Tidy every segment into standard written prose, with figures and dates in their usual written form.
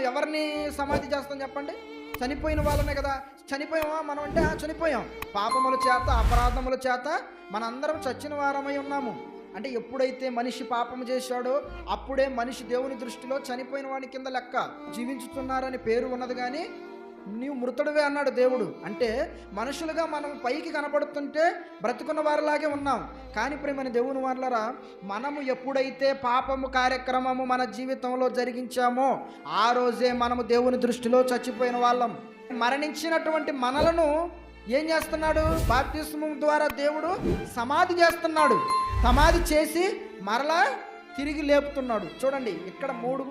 ఎవరిని సమాధి చేస్తాం చెప్పండి? చనిపోయిన వాళ్ళనే కదా. చనిపోయామా మనం అంటే చనిపోయాం. పాపముల చేత, అపరాధముల చేత మనందరం చచ్చిన వారమై ఉన్నాము. అంటే ఎప్పుడైతే మనిషి పాపము చేశాడో అప్పుడే మనిషి దేవుని దృష్టిలో చనిపోయిన వాడి కింద లెక్క. జీవించుతున్నారని పేరు ఉన్నది కానీ నీవు మృతుడివే అన్నాడు దేవుడు. అంటే మనుషులుగా మనం పైకి కనపడుతుంటే బ్రతుకున్న వారిలాగే ఉన్నాం. కానీ ప్రియమైన దేవుని వారలారా, మనము ఎప్పుడైతే పాపము కార్యక్రమము మన జీవితంలో జరిగించామో ఆ రోజే మనము దేవుని దృష్టిలో చచ్చిపోయిన వాళ్ళం. మరణించినటువంటి మనలను ఏం చేస్తున్నాడు? బాప్తిస్మం ద్వారా దేవుడు సమాధి చేస్తున్నాడు. సమాధి చేసి మరలా తిరిగి లేపుతున్నాడు. చూడండి, ఇక్కడ 3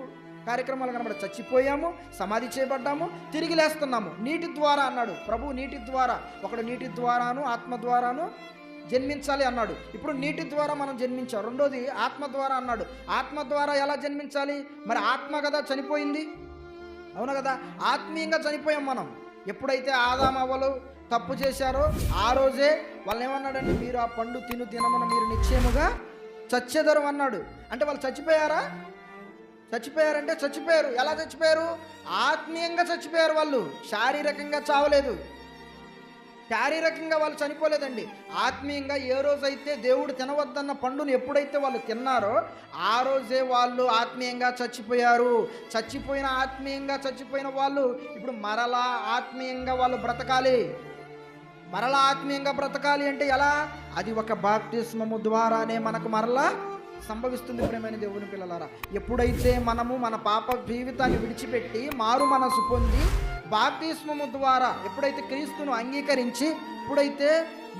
కార్యక్రమాలు కనబడ. చచ్చిపోయాము, సమాధి చేయబడ్డాము, తిరిగి లేస్తున్నాము. నీటి ద్వారా అన్నాడు ప్రభు. నీటి ద్వారా, ఒకడు నీటి ద్వారాను ఆత్మ ద్వారాను జన్మించాలి అన్నాడు. ఇప్పుడు నీటి ద్వారా మనం జన్మించాం. రెండోది ఆత్మ ద్వారా అన్నాడు. ఆత్మ ద్వారా ఎలా జన్మించాలి? మరి ఆత్మ కదా చనిపోయింది, అవును కదా? ఆత్మీయంగా చనిపోయాం మనం. ఎప్పుడైతే ఆదాము అవ్వలు తప్పు చేశారో ఆ రోజే వాళ్ళని ఏమన్నాడండి? మీరు ఆ పండు తినమున మీరు నిశ్చయముగా చచ్చెదరు అన్నాడు. అంటే వాళ్ళు చచ్చిపోయారా? చచ్చిపోయారంటే చచ్చిపోయారు. ఎలా చచ్చిపోయారు? ఆత్మీయంగా చచ్చిపోయారు. వాళ్ళు శారీరకంగా చావలేదు. శారీరకంగా వాళ్ళు చనిపోలేదండి. ఆత్మీయంగా ఏ రోజైతే దేవుడు తినవద్దన్న పండును ఎప్పుడైతే వాళ్ళు తిన్నారో ఆ రోజే వాళ్ళు ఆత్మీయంగా చచ్చిపోయారు. చచ్చిపోయిన ఆత్మీయంగా చచ్చిపోయిన వాళ్ళు ఇప్పుడు మరలా ఆత్మీయంగా వాళ్ళు బ్రతకాలి. మరలా ఆత్మీయంగా బ్రతకాలి అంటే ఎలా? అది ఒక బాప్తిస్మము ద్వారానే మనకు మరలా సంభవిస్తుంది. ప్రియమైన దేవుని పిల్లలారా, ఎప్పుడైతే మనము మన పాప జీవితాన్ని విడిచిపెట్టి మారు మనసు పొంది బాప్తిస్మము ద్వారా ఎప్పుడైతే క్రీస్తును అంగీకరించి ఎప్పుడైతే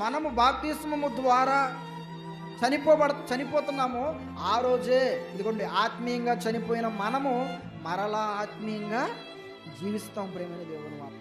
మనము బాప్తిస్మము ద్వారా చనిపోతున్నామో ఆ రోజే ఇదిగోండి ఆత్మీయంగా చనిపోయిన మనము మరలా ఆత్మీయంగా జీవిస్తాం. ప్రియమైన దేవుని వారు